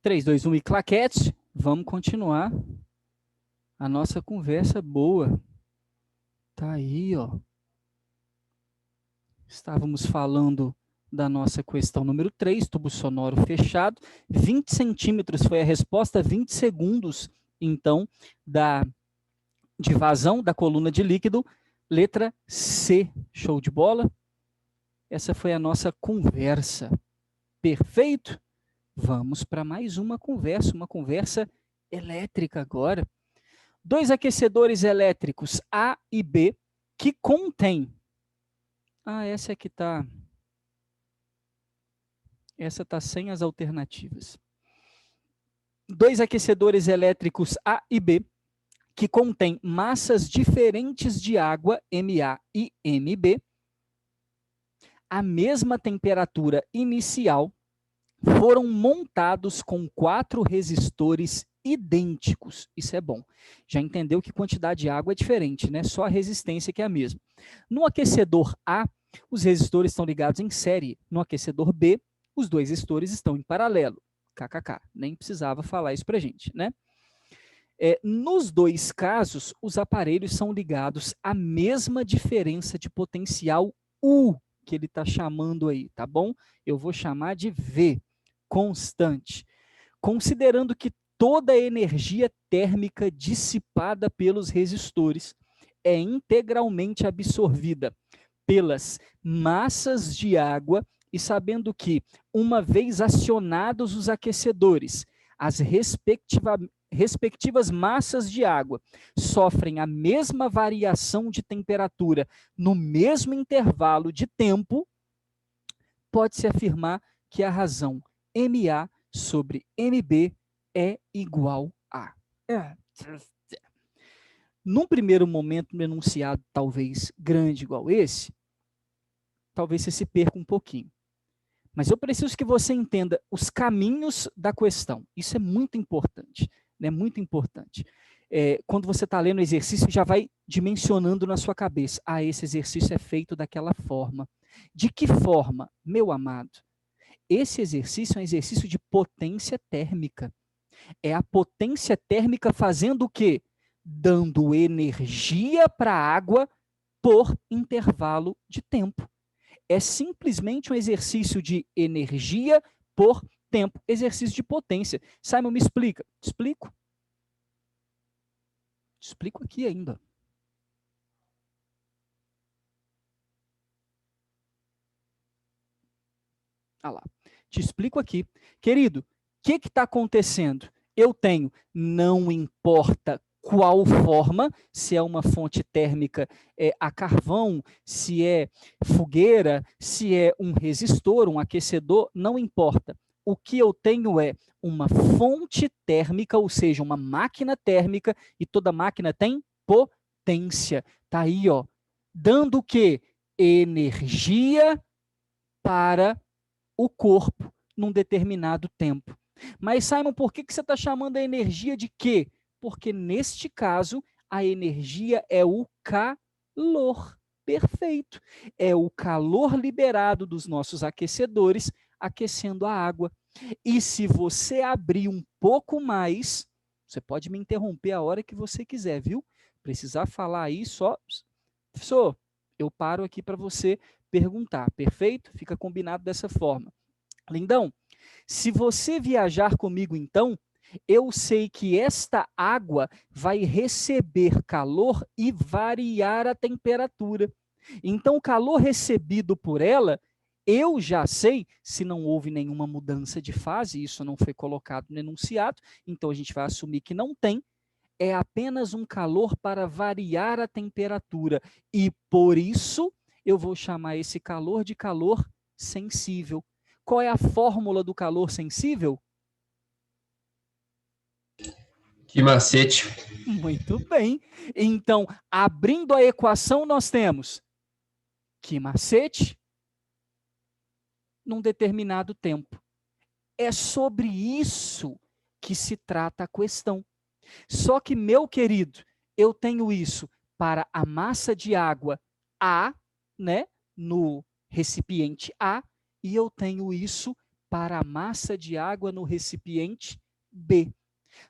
3, 2, 1 e claquete. Vamos continuar a nossa conversa boa. Tá aí, ó. Estávamos falando da nossa questão número 3, tubo sonoro fechado. 20 centímetros foi a resposta, 20 segundos, então, de vazão da coluna de líquido. Letra C, show de bola? Essa foi a nossa conversa. Perfeito? Vamos para mais uma conversa elétrica agora. 2 aquecedores elétricos A e B que contêm... essa é que está... Essa está sem as alternativas. 2 aquecedores elétricos A e B que contêm massas diferentes de água, MA e MB, a mesma temperatura inicial, foram montados com 4 resistores idênticos. Isso é bom. Já entendeu que quantidade de água é diferente, né? Só a resistência que é a mesma. No aquecedor A, os resistores estão ligados em série. No aquecedor B, os 2 resistores estão em paralelo. KKK. Nem precisava falar isso para gente, né? Nos 2 casos, os aparelhos são ligados à mesma diferença de potencial U, que ele está chamando aí, tá bom? Eu vou chamar de V, constante. Considerando que toda a energia térmica dissipada pelos resistores é integralmente absorvida pelas massas de água e sabendo que, uma vez acionados os aquecedores, as respectivas massas de água sofrem a mesma variação de temperatura no mesmo intervalo de tempo, pode-se afirmar que a razão MA sobre MB é igual a... Num primeiro momento, no enunciado talvez grande igual esse, talvez você se perca um pouquinho. Mas eu preciso que você entenda os caminhos da questão. Isso é muito importante, né? Muito importante. Quando você está lendo o exercício, já vai dimensionando na sua cabeça. Esse exercício é feito daquela forma. De que forma, meu amado? Esse exercício é um exercício de potência térmica. É a potência térmica fazendo o quê? Dando energia para a água por intervalo de tempo. É simplesmente um exercício de energia por tempo, exercício de potência. Simon, me explica. Explico. Explico aqui ainda. Lá. Te explico aqui. Querido, o que está acontecendo? Eu tenho, não importa qual forma, se é uma fonte térmica a carvão, se é fogueira, se é um resistor, um aquecedor, não importa. O que eu tenho é uma fonte térmica, ou seja, uma máquina térmica, e toda máquina tem potência. Está aí, ó, dando o quê? Energia para o corpo num determinado tempo. Mas, Simon, por que você está chamando a energia de quê? Porque, neste caso, a energia é o calor. Perfeito. É o calor liberado dos nossos aquecedores aquecendo a água. E se você abrir um pouco mais, você pode me interromper a hora que você quiser, viu? Precisar falar aí só... Professor, eu paro aqui para você perguntar, perfeito? Fica combinado dessa forma. Lindão, se você viajar comigo então, eu sei que esta água vai receber calor e variar a temperatura. Então, o calor recebido por ela, eu já sei, se não houve nenhuma mudança de fase, isso não foi colocado no enunciado, então a gente vai assumir que não tem, é apenas um calor para variar a temperatura. E por isso, eu vou chamar esse calor de calor sensível. Qual é a fórmula do calor sensível? Que macete. Muito bem. Então, abrindo a equação, nós temos que macete num determinado tempo. É sobre isso que se trata a questão. Só que, meu querido, eu tenho isso para a massa de água A, né, no recipiente A, e eu tenho isso para a massa de água no recipiente B.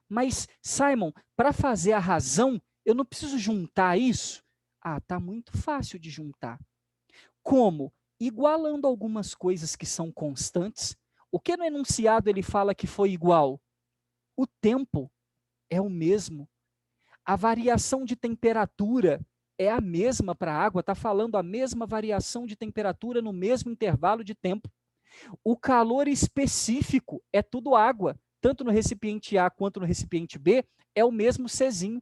Mas, Simon, para fazer a razão, eu não preciso juntar isso? Ah, tá muito fácil de juntar. Como? Igualando algumas coisas que são constantes. O que no enunciado ele fala que foi igual? O tempo é o mesmo. A variação de temperatura é a mesma para a água, está falando a mesma variação de temperatura no mesmo intervalo de tempo. O calor específico é tudo água, tanto no recipiente A quanto no recipiente B, é o mesmo Czinho.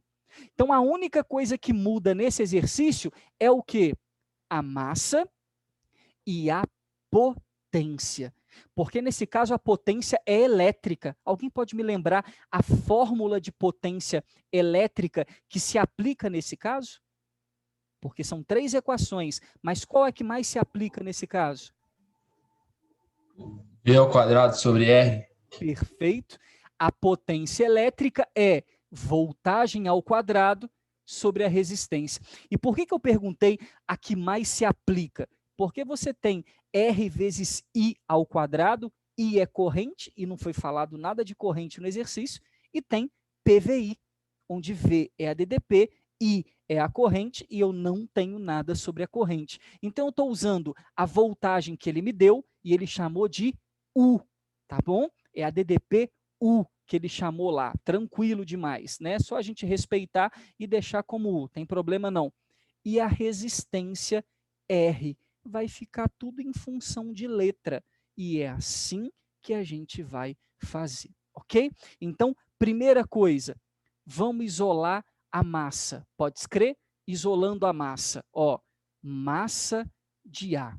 Então, a única coisa que muda nesse exercício é o quê? A massa e a potência. Porque nesse caso a potência é elétrica. Alguém pode me lembrar a fórmula de potência elétrica que se aplica nesse caso? Porque são 3 equações, mas qual é que mais se aplica nesse caso? V ao quadrado sobre R. Perfeito. A potência elétrica é voltagem ao quadrado sobre a resistência. E por que eu perguntei a que mais se aplica? Porque você tem R vezes I ao quadrado, I é corrente, e não foi falado nada de corrente no exercício, e tem PVI, onde V é a DDP, I é a corrente, e eu não tenho nada sobre a corrente. Então, eu estou usando a voltagem que ele me deu, e ele chamou de U, tá bom? É a DDP U que ele chamou lá, tranquilo demais, né? Só a gente respeitar e deixar como U, tem problema não. E a resistência R vai ficar tudo em função de letra, e é assim que a gente vai fazer, ok? Então, primeira coisa, vamos isolar a massa, pode escrever? Isolando a massa, ó, massa de A.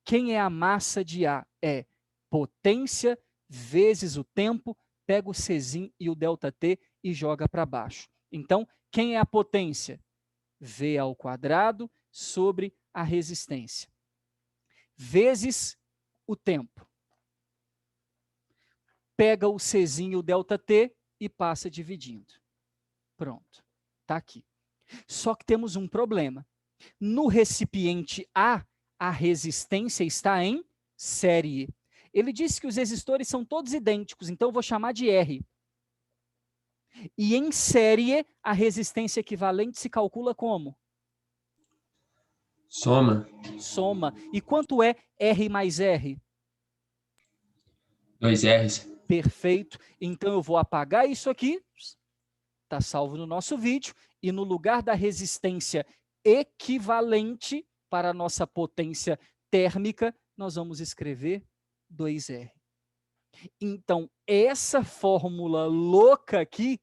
Quem é a massa de A? É potência vezes o tempo, pega o Czinho e o ΔT e joga para baixo. Então, quem é a potência? V ao quadrado sobre a resistência. Vezes o tempo. Pega o Czinho e o ΔT e passa dividindo. Pronto, está aqui. Só que temos um problema. No recipiente a resistência está em série. Ele disse que os resistores são todos idênticos, então eu vou chamar de R. E em série, a resistência equivalente se calcula como? Soma. Soma. E quanto é R mais R? 2 R's. Perfeito. Então eu vou apagar isso aqui, está salvo no nosso vídeo, e no lugar da resistência equivalente para a nossa potência térmica, nós vamos escrever 2R. Então, essa fórmula louca aqui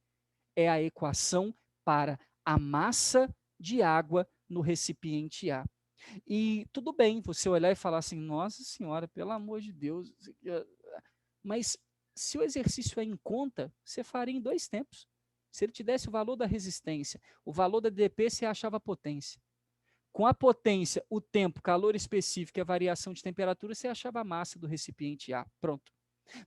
é a equação para a massa de água no recipiente A. E tudo bem você olhar e falar assim, nossa senhora, pelo amor de Deus, mas se o exercício é em conta, você faria em 2 tempos. Se ele te desse o valor da resistência, o valor da DP, você achava a potência. Com a potência, o tempo, calor específico e a variação de temperatura, você achava a massa do recipiente A. Pronto.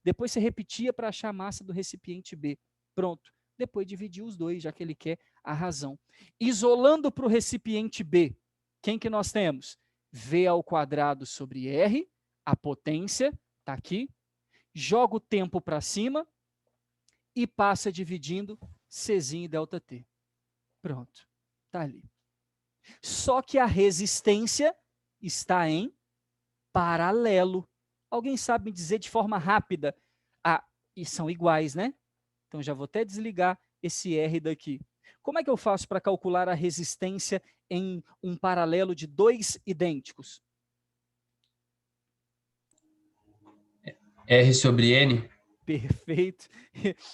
Depois você repetia para achar a massa do recipiente B. Pronto. Depois dividia os dois, já que ele quer a razão. Isolando para o recipiente B, quem que nós temos? V ao quadrado sobre R, a potência, está aqui. Joga o tempo para cima e passa dividindo Czinho e ΔT. Pronto. Está ali. Só que a resistência está em paralelo. Alguém sabe me dizer de forma rápida? Ah, e são iguais, né? Então já vou até desligar esse R daqui. Como é que eu faço para calcular a resistência em um paralelo de 2 idênticos? R sobre N. Perfeito.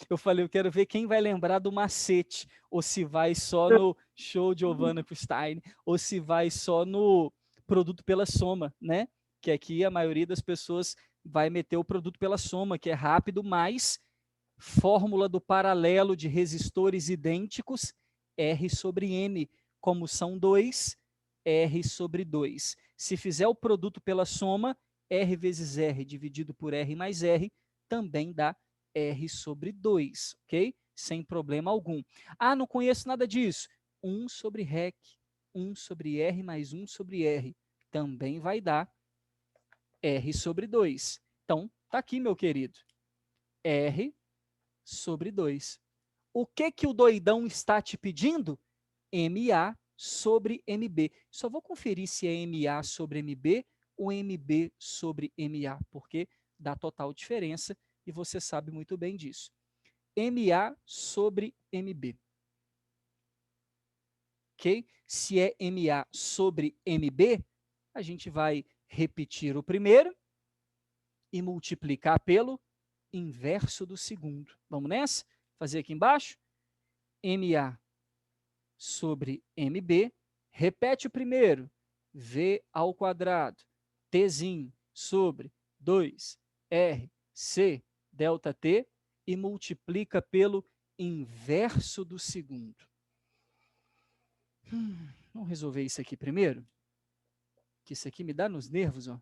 Eu falei, eu quero ver quem vai lembrar do macete, ou se vai só no show de Giovanna Stein, ou se vai só no produto pela soma, né? Que aqui a maioria das pessoas vai meter o produto pela soma, que é rápido, mas fórmula do paralelo de resistores idênticos, R sobre N, como são 2, R sobre 2. Se fizer o produto pela soma, R vezes R dividido por R mais R, também dá R sobre 2, ok? Sem problema algum. Ah, não conheço nada disso. 1 sobre REC, 1 sobre R mais 1 sobre R, também vai dar R sobre 2. Então, Está aqui, meu querido. R sobre 2. O que o doidão está te pedindo? MA sobre MB. Só vou conferir se é MA sobre MB ou MB sobre MA, porque dá total diferença e você sabe muito bem disso. MA sobre MB. Ok? Se é MA sobre MB, a gente vai repetir o primeiro e multiplicar pelo inverso do segundo. Vamos nessa? Fazer aqui embaixo. MA sobre MB. Repete o primeiro. V ao quadrado. Tzinho sobre 2RC delta T e multiplica pelo inverso do segundo. Vamos resolver isso aqui primeiro? Que isso aqui me dá nos nervos, ó.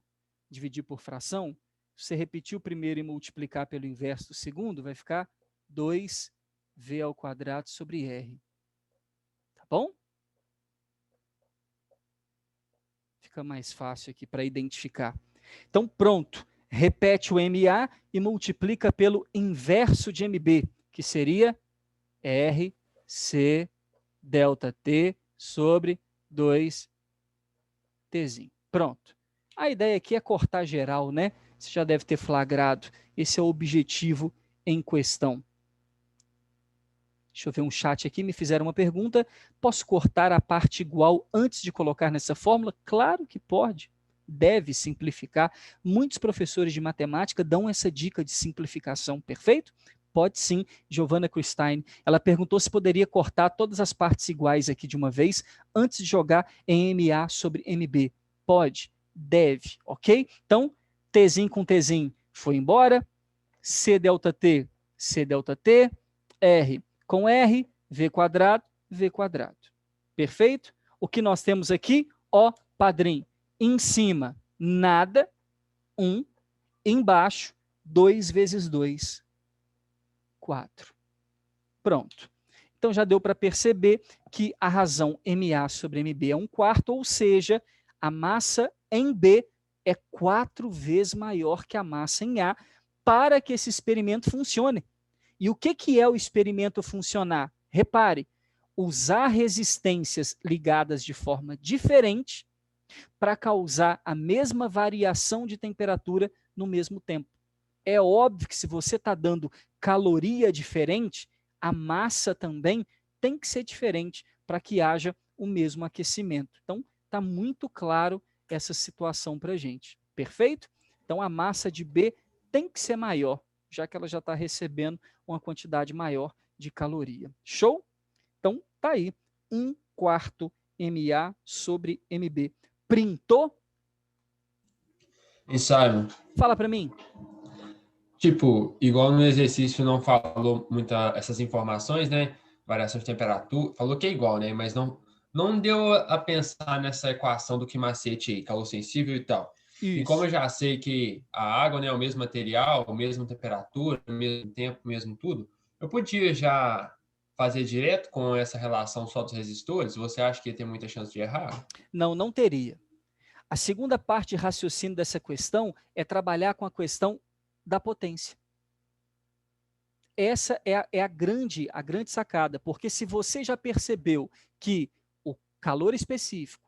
Dividir por fração. Se você repetir o primeiro e multiplicar pelo inverso do segundo, vai ficar 2V ao quadrado sobre R. Tá bom? Fica mais fácil aqui para identificar. Então, pronto. Repete o MA e multiplica pelo inverso de MB, que seria RC delta T sobre 2Tzinho. Pronto. A ideia aqui é cortar geral, né? Você já deve ter flagrado. Esse é o objetivo em questão. Deixa eu ver um chat aqui, me fizeram uma pergunta. Posso cortar a parte igual antes de colocar nessa fórmula? Claro que pode. Deve simplificar. Muitos professores de matemática dão essa dica de simplificação, perfeito? Pode sim, Giovanna Christine. Ela perguntou se poderia cortar todas as partes iguais aqui de uma vez antes de jogar em MA sobre MB. Pode, deve, ok? Então, Tzinho com Tzinho foi embora. C delta T, R com R, V quadrado. Perfeito? O que nós temos aqui? Ó, padrinho. Em cima, nada. 1. Embaixo, 2 vezes 2. 4. Pronto. Então já deu para perceber que a razão MA sobre MB é 1/4, ou seja, a massa em B é 4 vezes maior que a massa em A para que esse experimento funcione. E o que é o experimento funcionar? Repare, usar resistências ligadas de forma diferente para causar a mesma variação de temperatura no mesmo tempo. É óbvio que se você está dando caloria diferente, a massa também tem que ser diferente para que haja o mesmo aquecimento. Então, está muito claro essa situação para a gente. Perfeito? Então, a massa de B tem que ser maior, já que ela já está recebendo uma quantidade maior de caloria. Show? Então, tá aí. 1/4 MA sobre MB. Printou? E Simon, Fala para mim. tipo, igual no exercício não falou muita essas informações, né? Variação de temperatura, falou que é igual, né? Mas não deu a pensar nessa equação do que macete aí, calor sensível e tal. E como Isso. eu já sei que a água, né, é o mesmo material, a mesma temperatura, o mesmo tempo, mesmo tudo, eu podia já fazer direto com essa relação só dos resistores? Você acha que ia ter muita chance de errar? Não, não teria. A segunda parte de raciocínio dessa questão é trabalhar com a questão da potência. Essa é a grande sacada, porque se você já percebeu que o calor específico,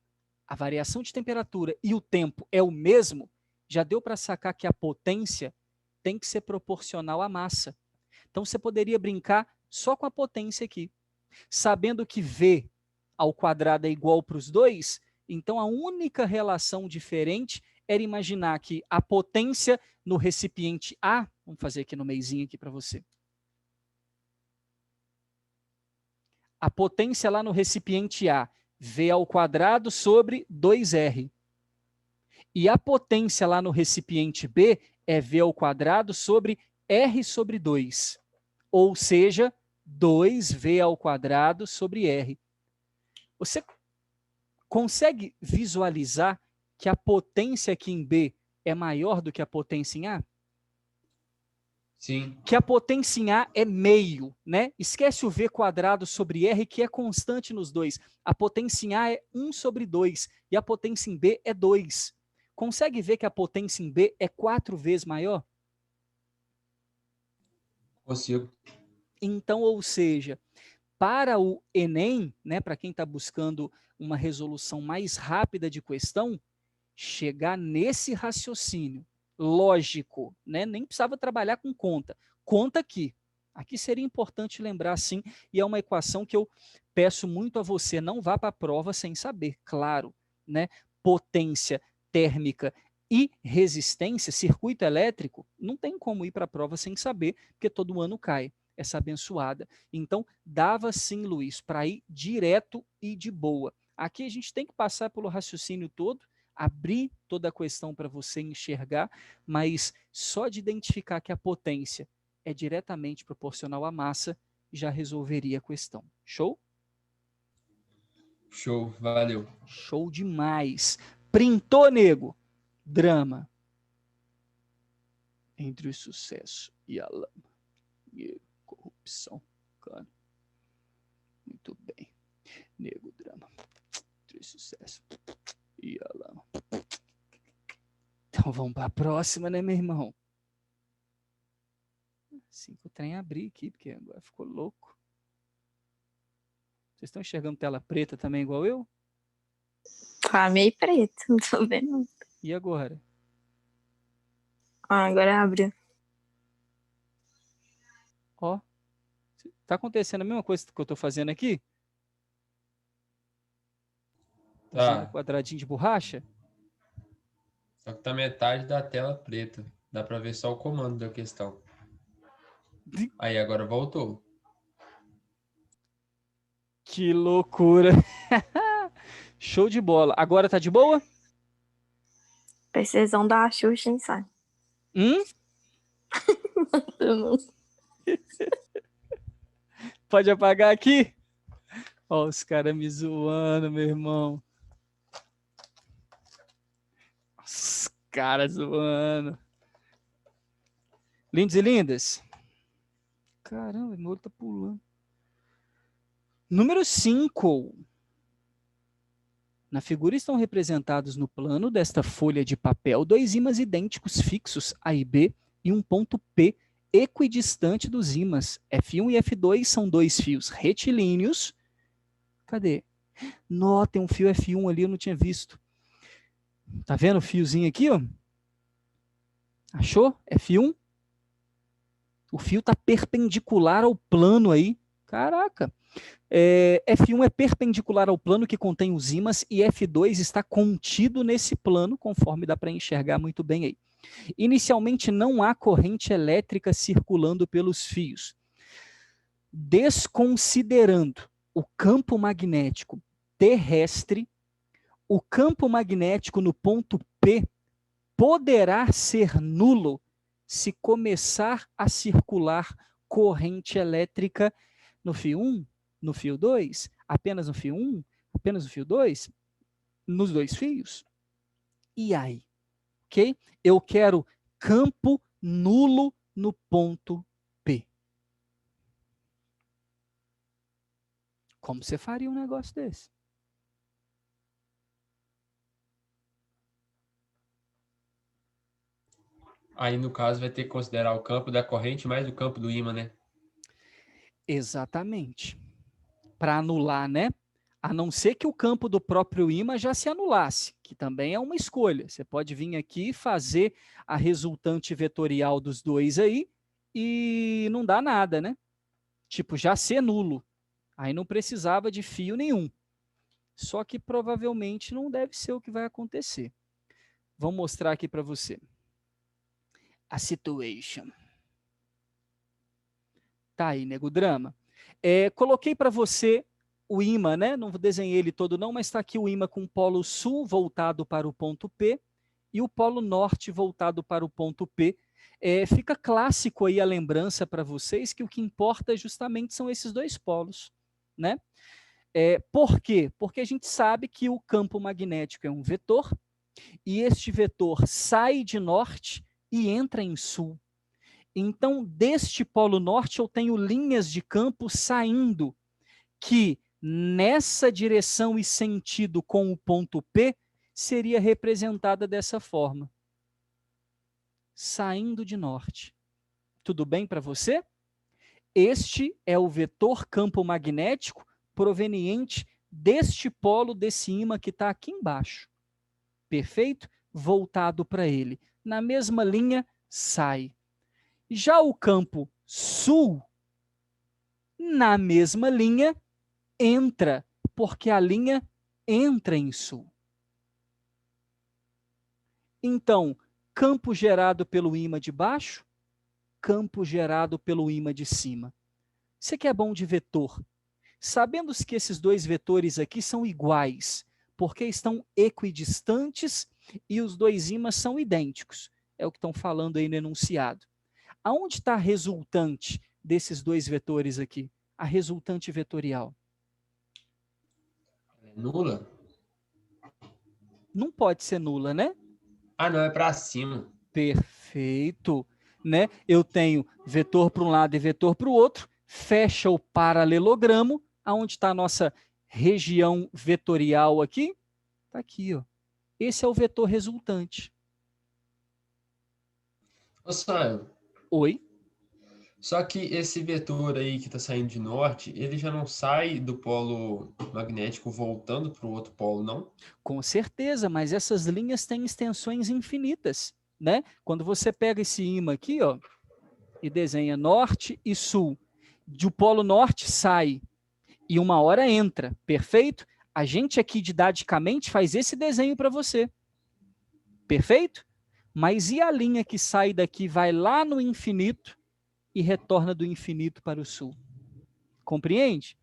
a variação de temperatura e o tempo é o mesmo, já deu para sacar que a potência tem que ser proporcional à massa. Então você poderia brincar só com a potência aqui. Sabendo que V ao quadrado é igual para os dois, então a única relação diferente era imaginar que a potência no recipiente A, vamos fazer aqui no meizinho aqui para você. A potência lá no recipiente A, V ao quadrado sobre 2R. E a potência lá no recipiente B é V ao quadrado sobre R sobre 2. Ou seja, 2V ao quadrado sobre R. Você consegue visualizar que a potência aqui em B é maior do que a potência em A? Sim. Que a potência em A é meio, né? Esquece o V quadrado sobre R, que é constante nos dois. A potência em A é 1 sobre 2 e a potência em B é 2. Consegue ver que a potência em B é 4 vezes maior? Consigo. Então, ou seja, para o Enem, né, para quem está buscando uma resolução mais rápida de questão, chegar nesse raciocínio lógico, né, nem precisava trabalhar com conta. Conta aqui. Aqui seria importante lembrar, sim, e é uma equação que eu peço muito a você, não vá para a prova sem saber, claro, né? Potência térmica e resistência, circuito elétrico, não tem como ir para a prova sem saber, porque todo ano cai essa abençoada. Então, dava sim, Luiz, para ir direto e de boa. Aqui a gente tem que passar pelo raciocínio todo, abrir toda a questão para você enxergar, mas só de identificar que a potência é diretamente proporcional à massa, já resolveria a questão. Show? Show, valeu. Show demais. Printou, nego. Drama. Entre o sucesso e a lama. E corrupção. Cara. Muito bem. Nego, drama. Entre o sucesso e a lama. Então vamos para a próxima, né, meu irmão? Assim que o trem abrir aqui, porque agora ficou louco. Vocês estão enxergando tela preta também, igual eu? Tá meio preto, não tô vendo. E agora? Ah, agora abre. Ó. Tá acontecendo a mesma coisa que eu tô fazendo aqui? Usando Tá. quadradinho de borracha? Só que tá metade da tela preta. Dá pra ver só o comando da questão. Aí, agora voltou. Que loucura. Show de bola. Agora tá de boa? Precisão da Xuxa, hein, sai. Pode apagar aqui? Ó, os caras me zoando, meu irmão. Os caras zoando. Lindos e lindas? Caramba, meu olho tá pulando. Número 5. Na figura estão representados no plano desta folha de papel dois ímãs idênticos fixos, A e B, e um ponto P equidistante dos ímãs. F1 e F2 são dois fios retilíneos. Cadê? Nó, tem um fio F1 ali, eu não tinha visto. Tá vendo o fiozinho aqui, ó? Achou? F1? O fio tá perpendicular ao plano aí. Caraca. F1 é perpendicular ao plano que contém os ímãs e F2 está contido nesse plano, conforme dá para enxergar muito bem aí. Inicialmente não há corrente elétrica circulando pelos fios. Desconsiderando o campo magnético terrestre, o campo magnético no ponto P poderá ser nulo se começar a circular corrente elétrica no fio 1, no fio 2, apenas no fio 1, apenas no fio 2, nos dois fios. E aí? Ok? Eu quero campo nulo no ponto P. Como você faria um negócio desse? Aí, no caso, vai ter que considerar o campo da corrente mais o campo do ímã, né? Exatamente. Para anular, né? A não ser que o campo do próprio ímã já se anulasse, que também é uma escolha. Você pode vir aqui e fazer a resultante vetorial dos dois aí e não dá nada, né? Tipo, já ser nulo. Aí não precisava de fio nenhum. Só que provavelmente não deve ser o que vai acontecer. Vou mostrar aqui para você. A situation. Tá aí, nego drama. Coloquei para você o ímã, né? Não desenhei ele todo não, mas está aqui o ímã com o polo sul voltado para o ponto P e o polo norte voltado para o ponto P. Fica clássico aí a lembrança para vocês que o que importa justamente são esses dois polos, né? Por quê? Porque a gente sabe que o campo magnético é um vetor e este vetor sai de norte e entra em sul. Então, deste polo norte, eu tenho linhas de campo saindo, que nessa direção e sentido com o ponto P, seria representada dessa forma. Saindo de norte. Tudo bem para você? Este é o vetor campo magnético proveniente deste polo desse ímã que está aqui embaixo. Perfeito? Voltado para ele. Na mesma linha, sai. Já o campo sul, na mesma linha, entra, porque a linha entra em sul. Então, campo gerado pelo ímã de baixo, campo gerado pelo ímã de cima. Você que é bom de vetor, sabendo que esses dois vetores aqui são iguais, porque estão equidistantes e os dois ímãs são idênticos. É o que estão falando aí no enunciado. Aonde está a resultante desses dois vetores aqui? A resultante vetorial. Nula? Não pode ser nula, né? Ah, não, é para cima. Perfeito. Né? Eu tenho vetor para um lado e vetor para o outro, fecha o paralelogramo, aonde está a nossa região vetorial aqui? Está aqui, ó. Esse é o vetor resultante. Ô, Sam, Oi? só que esse vetor aí que está saindo de norte, ele já não sai do polo magnético voltando para o outro polo, não? Com certeza, mas essas linhas têm extensões infinitas, né? Quando você pega esse ímã aqui, ó, e desenha norte e sul, do polo norte sai e uma hora entra, perfeito? A gente aqui didaticamente faz esse desenho para você, perfeito? Mas e a linha que sai daqui, vai lá no infinito e retorna do infinito para o sul? Compreende?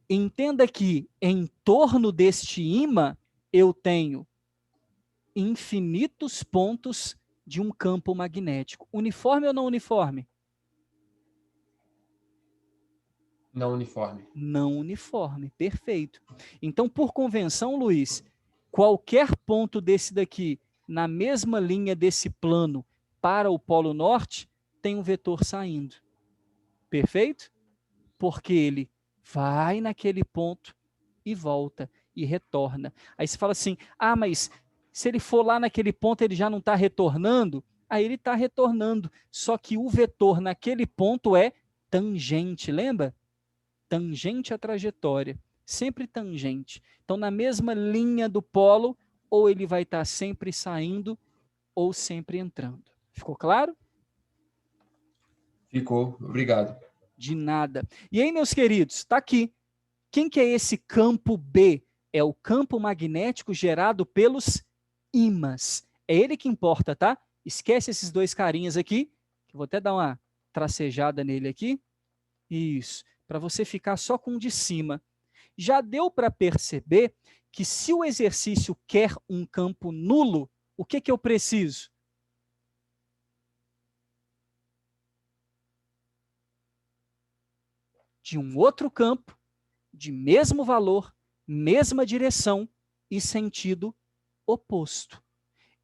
Entenda que em torno deste ímã eu tenho infinitos pontos de um campo magnético. Uniforme ou não uniforme? Não uniforme. Não uniforme, perfeito. Então, por convenção, Luiz, qualquer ponto desse daqui, na mesma linha desse plano para o polo norte, tem um vetor saindo. Perfeito? Porque ele vai naquele ponto e volta e retorna. Aí você fala assim, ah, mas se ele for lá naquele ponto, ele já não está retornando? Aí ele está retornando, só que o vetor naquele ponto é tangente, lembra? Tangente à trajetória, sempre tangente. Então, na mesma linha do polo, ou ele vai estar sempre saindo, ou sempre entrando. Ficou claro? Ficou, obrigado. De nada. E aí, meus queridos, está aqui. Quem que é esse campo B? É o campo magnético gerado pelos ímãs. É ele que importa, tá? Esquece esses dois carinhas aqui, que eu vou até dar uma tracejada nele aqui. Isso, para você ficar só com o de cima. Já deu para perceber que se o exercício quer um campo nulo, o que que eu preciso? De um outro campo, de mesmo valor, mesma direção e sentido oposto.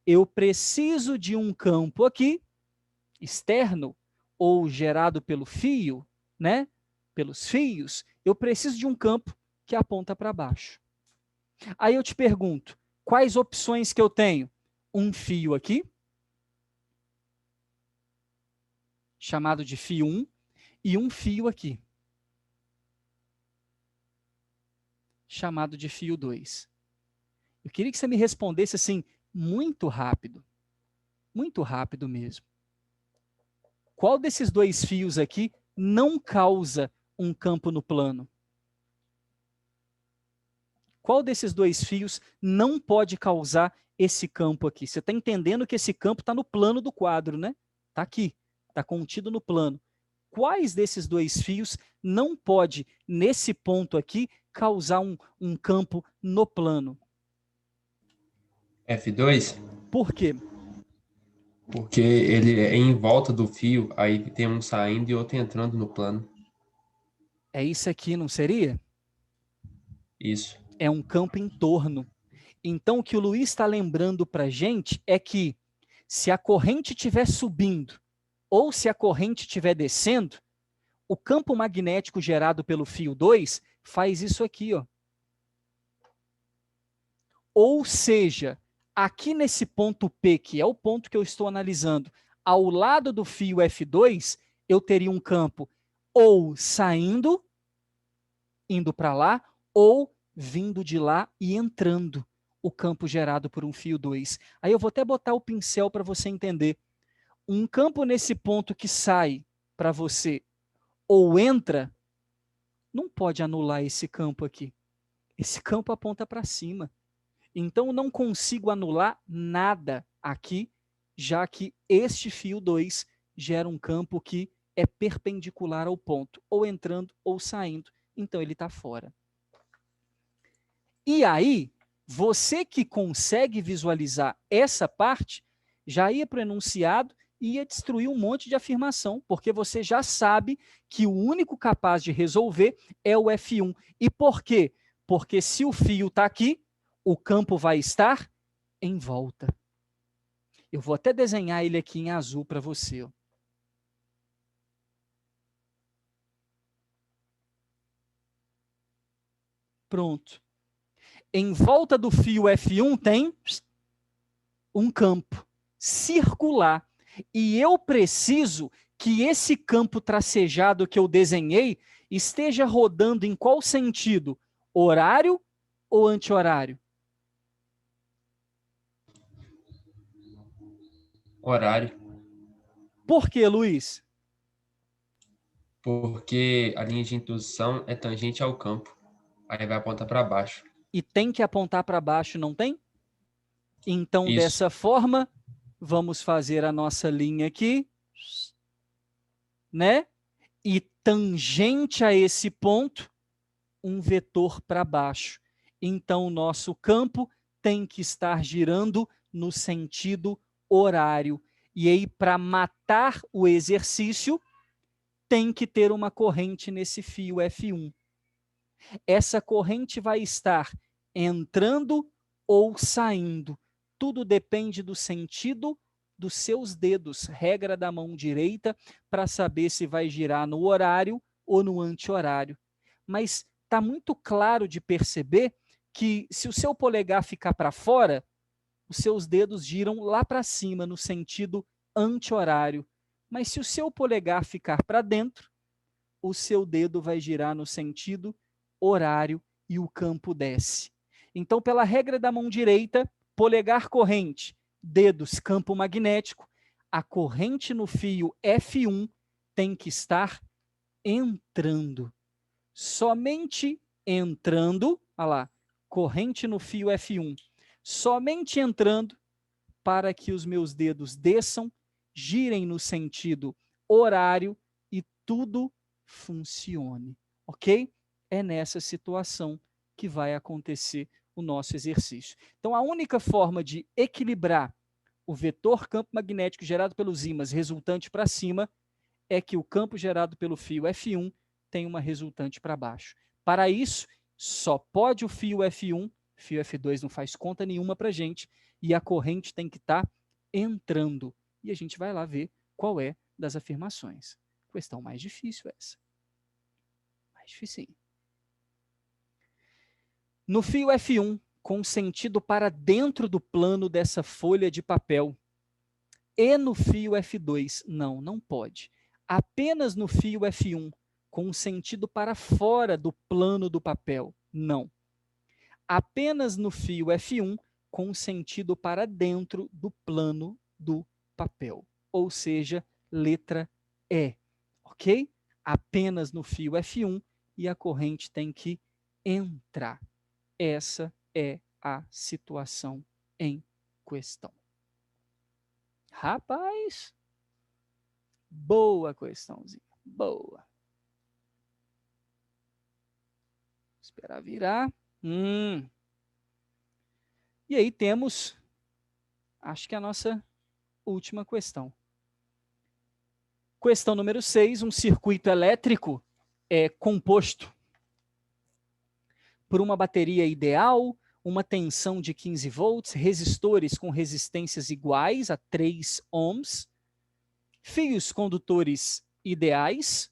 Eu preciso de um campo aqui, externo, ou gerado pelo fio, né? Pelos fios, eu preciso de um campo que aponta para baixo. Aí eu te pergunto, quais opções que eu tenho? Um fio aqui, chamado de fio 1, e um fio aqui, chamado de fio 2. Eu queria que você me respondesse assim, muito rápido mesmo. Qual desses dois fios aqui não causa um campo no plano? Qual desses dois fios não pode causar esse campo aqui? Você está entendendo que esse campo está no plano do quadro, né? Está aqui, está contido no plano. Quais desses dois fios não pode, nesse ponto aqui, causar um campo no plano? F2? Por quê? Porque ele é em volta do fio, aí tem um saindo e outro entrando no plano. É isso aqui, não seria? Isso. É um campo em torno. Então, o que o Luiz está lembrando para a gente é que se a corrente estiver subindo ou se a corrente estiver descendo, o campo magnético gerado pelo fio 2 faz isso aqui, ó. Ou seja, aqui nesse ponto P, que é o ponto que eu estou analisando, ao lado do fio F2, eu teria um campo ou saindo, indo para lá, ou vindo de lá e entrando o campo gerado por um fio 2. Aí eu vou até botar o pincel para você entender. Um campo nesse ponto que sai para você ou entra, não pode anular esse campo aqui. Esse campo aponta para cima. Então, eu não consigo anular nada aqui, já que este fio 2 gera um campo que é perpendicular ao ponto, ou entrando ou saindo. Então, ele está fora. E aí, você que consegue visualizar essa parte, já ia para o enunciado e ia destruir um monte de afirmação, porque você já sabe que o único capaz de resolver é o F1. E por quê? Porque se o fio está aqui, o campo vai estar em volta. Eu vou até desenhar ele aqui em azul para você. Ó. Pronto. Em volta do fio F1 tem um campo circular. E eu preciso que esse campo tracejado que eu desenhei esteja rodando em qual sentido? Horário ou anti-horário? Horário. Por quê, Luiz? Porque a linha de indução é tangente ao campo. Aí vai apontar para baixo. E tem que apontar para baixo, não tem? Então, Isso. dessa forma, vamos fazer a nossa linha aqui, né? E tangente a esse ponto, um vetor para baixo. Então, o nosso campo tem que estar girando no sentido horário. E aí, para matar o exercício, tem que ter uma corrente nesse fio F1. Essa corrente vai estar entrando ou saindo. Tudo depende do sentido dos seus dedos, regra da mão direita, para saber se vai girar no horário ou no anti-horário. Mas está muito claro de perceber que se o seu polegar ficar para fora, os seus dedos giram lá para cima, no sentido anti-horário. Mas se o seu polegar ficar para dentro, o seu dedo vai girar no sentido horário e o campo desce. Então, pela regra da mão direita, polegar corrente, dedos campo magnético, a corrente no fio F1 tem que estar entrando. Somente entrando, olha lá, corrente no fio F1, somente entrando para que os meus dedos desçam, girem no sentido horário e tudo funcione, ok? É nessa situação que vai acontecer o nosso exercício. Então, a única forma de equilibrar o vetor campo magnético gerado pelos ímãs resultante para cima é que o campo gerado pelo fio F1 tem uma resultante para baixo. Para isso, só pode o fio F1, fio F2 não faz conta nenhuma para a gente, e a corrente tem que estar entrando. E a gente vai lá ver qual é das afirmações. Questão mais difícil essa. Mais dificinho. No fio F1, com sentido para dentro do plano dessa folha de papel, e no fio F2, não pode. Apenas no fio F1, com sentido para fora do plano do papel, não. Apenas no fio F1, com sentido para dentro do plano do papel. Ou seja, letra E, ok? Apenas no fio F1 e a corrente tem que entrar. Essa é a situação em questão. Rapaz, boa questãozinha, boa. Esperar virar. E aí temos, acho que a nossa última questão. Questão número 6, um circuito elétrico é composto por uma bateria ideal, uma tensão de 15 volts, resistores com resistências iguais a 3 ohms, fios condutores ideais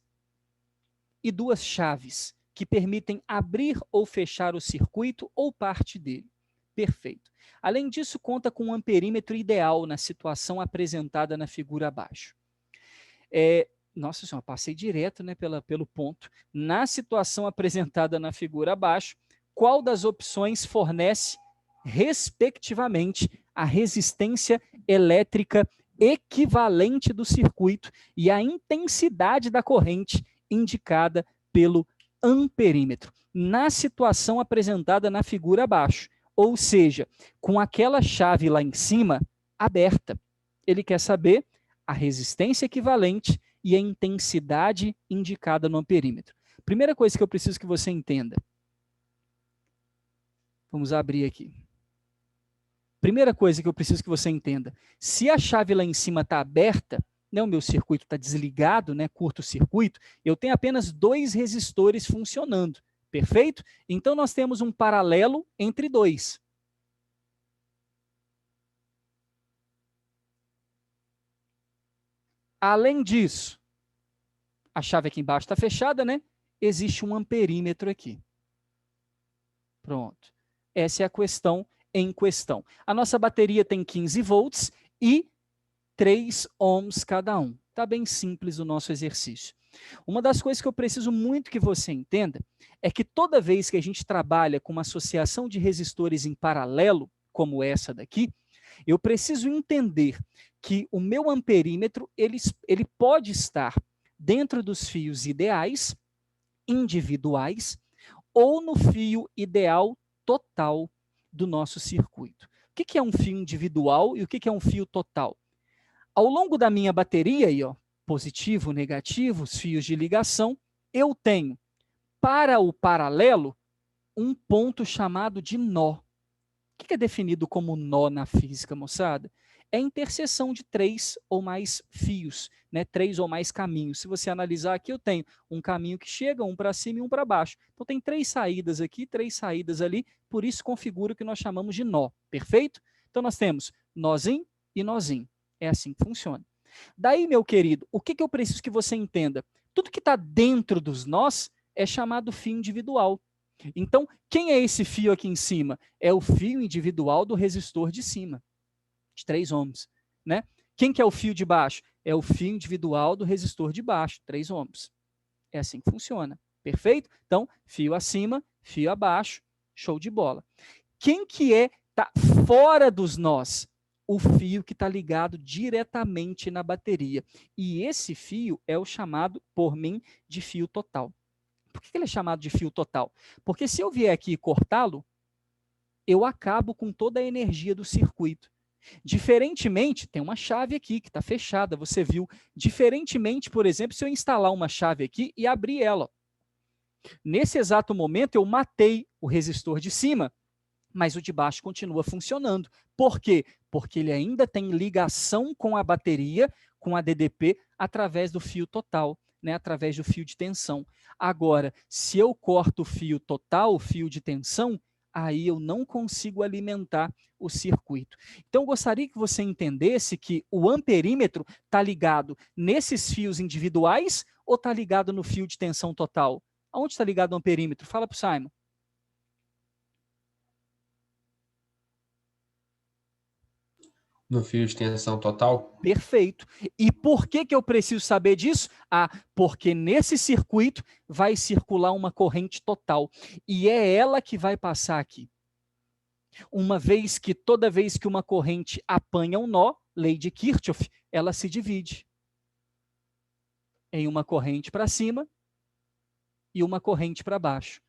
e 2 chaves que permitem abrir ou fechar o circuito ou parte dele. Perfeito. Além disso, conta com um amperímetro ideal na situação apresentada na figura abaixo. Nossa senhora, passei direto, né, pelo ponto. Na situação apresentada na figura abaixo, qual das opções fornece, respectivamente, a resistência elétrica equivalente do circuito e a intensidade da corrente indicada pelo amperímetro? Na situação apresentada na figura abaixo, ou seja, com aquela chave lá em cima aberta, ele quer saber a resistência equivalente e a intensidade indicada no amperímetro. Primeira coisa que eu preciso que você entenda. Vamos abrir aqui. Primeira coisa que eu preciso que você entenda. Se a chave lá em cima está aberta, né, o meu circuito está desligado, né, curto-circuito, eu tenho apenas 2 resistores funcionando. Perfeito? Então, nós temos um paralelo entre 2. Além disso, a chave aqui embaixo está fechada, né? Existe um amperímetro aqui. Pronto. Essa é a questão em questão. A nossa bateria tem 15 volts e 3 ohms cada um. Está bem simples o nosso exercício. Uma das coisas que eu preciso muito que você entenda é que toda vez que a gente trabalha com uma associação de resistores em paralelo, como essa daqui, eu preciso entender que o meu amperímetro ele pode estar dentro dos fios ideais, individuais, ou no fio ideal total do nosso circuito. O que é um fio individual e o que é um fio total? Ao longo da minha bateria, aí, ó, positivo, negativo, os fios de ligação, eu tenho, para o paralelo, um ponto chamado de nó. O que é definido como nó na física, moçada? É a interseção de 3 ou mais fios, né? 3 ou mais caminhos. Se você analisar aqui, eu tenho um caminho que chega, um para cima e um para baixo. Então, tem 3 saídas aqui, 3 saídas ali, por isso configura o que nós chamamos de nó, perfeito? Então, nós temos nozinho e nozinho. É assim que funciona. Daí, meu querido, o que eu preciso que você entenda? Tudo que está dentro dos nós é chamado fio individual. Então, quem é esse fio aqui em cima? É o fio individual do resistor de cima, de 3 ohms. Né? Quem que é o fio de baixo? É o fio individual do resistor de baixo, 3 ohms. É assim que funciona. Perfeito? Então, fio acima, fio abaixo, show de bola. Quem que está fora dos nós? O fio que está ligado diretamente na bateria. E esse fio é o chamado, por mim, de fio total. Por que ele é chamado de fio total? Porque se eu vier aqui e cortá-lo, eu acabo com toda a energia do circuito. Diferentemente, tem uma chave aqui que está fechada, você viu. Diferentemente, por exemplo, se eu instalar uma chave aqui e abrir ela. Nesse exato momento, eu matei o resistor de cima, mas o de baixo continua funcionando. Por quê? Porque ele ainda tem ligação com a bateria, com a DDP, através do fio total, né, através do fio de tensão. Agora, se eu corto o fio total, o fio de tensão, aí eu não consigo alimentar o circuito. Então, eu gostaria que você entendesse que o amperímetro está ligado nesses fios individuais ou está ligado no fio de tensão total? Aonde está ligado o amperímetro? Fala para o Simon. No fio de tensão total? Perfeito. E por que eu preciso saber disso? Ah, porque nesse circuito vai circular uma corrente total. E é ela que vai passar aqui. Uma vez que toda vez que uma corrente apanha um nó, lei de Kirchhoff, ela se divide em uma corrente para cima e uma corrente para baixo.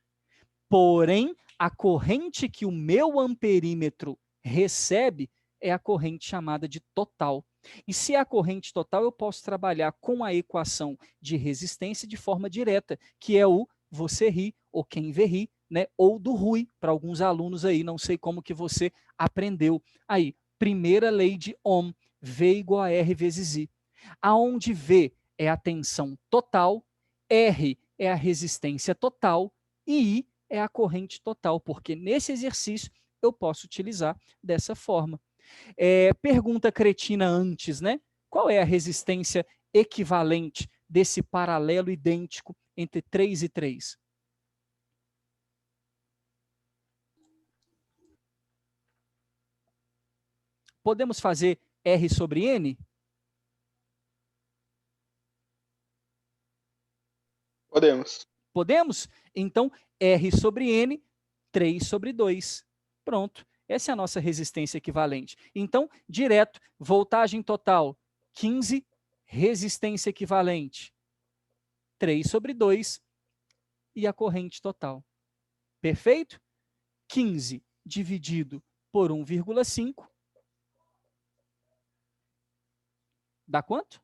Porém, a corrente que o meu amperímetro recebe é a corrente chamada de total. E se é a corrente total, eu posso trabalhar com a equação de resistência de forma direta, que é o você ri, ou quem vê ri, né? Ou do Rui, para alguns alunos aí, não sei como que você aprendeu. Aí, primeira lei de Ohm, V igual a R vezes I. Aonde V é a tensão total, R é a resistência total e I é a corrente total, porque nesse exercício eu posso utilizar dessa forma. Pergunta cretina antes, né? Qual é a resistência equivalente desse paralelo idêntico entre 3 e 3? Podemos fazer R sobre N? Podemos. Podemos? Então, R sobre N, 3 sobre 2. Pronto. Essa é a nossa resistência equivalente. Então, direto, voltagem total, 15, resistência equivalente, 3 sobre 2 e a corrente total. Perfeito? 15 dividido por 1,5 dá quanto?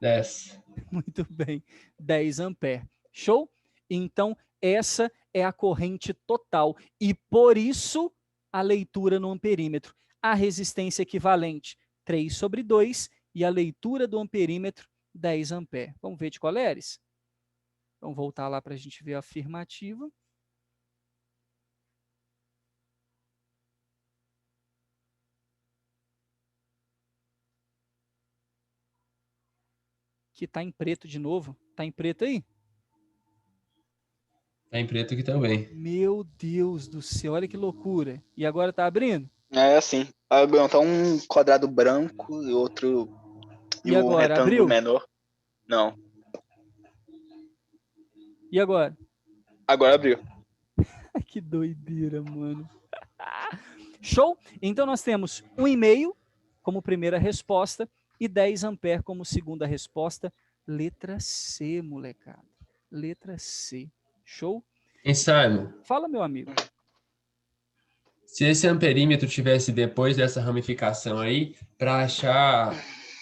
10. Muito bem, 10 ampere. Show? Então, essa é a corrente total. E por isso, a leitura no amperímetro. A resistência equivalente, 3 sobre 2, e a leitura do amperímetro, 10 ampere. Vamos ver de coleres? Vamos voltar lá para a gente ver a afirmativa. Que está em preto de novo. Está em preto aí? Tá em preto aqui também. Meu Deus do céu, olha que loucura. E agora está abrindo? É assim. Tá um quadrado branco e outro. E o agora, retângulo abriu? menor. Não. E agora? Agora abriu. Que doideira, mano. Show? Então nós temos 1,5 como primeira resposta e 10 ampere como segunda resposta. Letra C, molecada. Letra C. Show? Hein, Simon? Fala, meu amigo. Se esse amperímetro tivesse depois dessa ramificação aí, para achar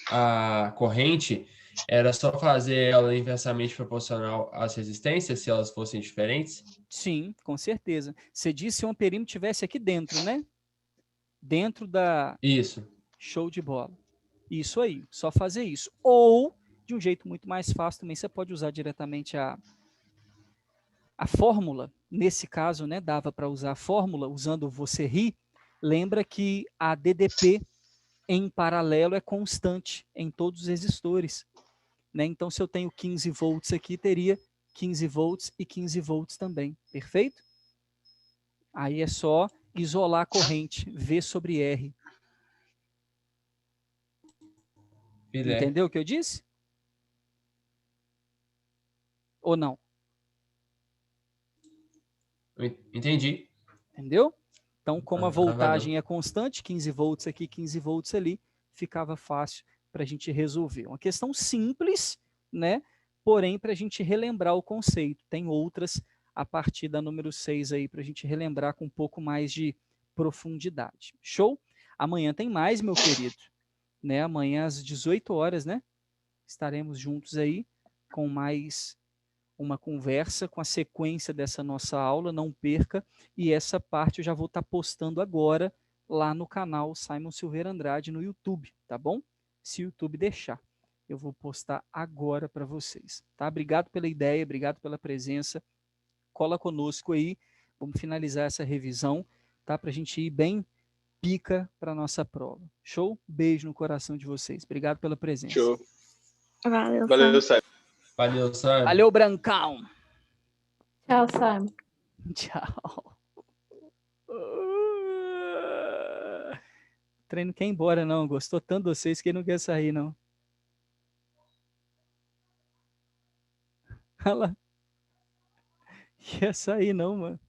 a corrente, era só fazer ela inversamente proporcional às resistências, se elas fossem diferentes? Sim, com certeza. Você disse se o amperímetro tivesse aqui dentro, né? Dentro da... Isso. Show de bola. Isso aí, só fazer isso. Ou, de um jeito muito mais fácil também, você pode usar diretamente a fórmula. Nesse caso, né, dava para usar a fórmula, usando você ri. Lembra que a DDP em paralelo é constante em todos os resistores. Né? Então, se eu tenho 15 volts aqui, teria 15 volts e 15 volts também. Perfeito? Aí é só isolar a corrente, V sobre R. Filé. Entendeu o que eu disse? Ou não? Entendi. Entendeu? Então, como a voltagem Valeu. é constante, 15 volts aqui, 15 volts ali, ficava fácil para a gente resolver. Uma questão simples, né? Porém, para a gente relembrar o conceito. Tem outras a partir da número 6 aí, para a gente relembrar com um pouco mais de profundidade. Show? Amanhã tem mais, meu querido. Né? Amanhã às 18 horas, né? Estaremos juntos aí com mais uma conversa com a sequência dessa nossa aula, não perca, e essa parte eu já vou estar postando agora lá no canal Simon Silveira Andrade no YouTube, tá bom? Se o YouTube deixar. Eu vou postar agora para vocês, tá? Obrigado pela ideia, obrigado pela presença. Cola conosco aí, vamos finalizar essa revisão, tá? Para a gente ir bem pica para a nossa prova. Show? Beijo no coração de vocês. Obrigado pela presença. Show. Valeu, Valeu, Sam. Simon. Valeu, Simon. Valeu, Brancão. Tchau, Sam. Tchau. O treino quer ir embora, não. Gostou tanto de vocês que ele não quer sair, não. Olha lá. Quer sair, não, mano.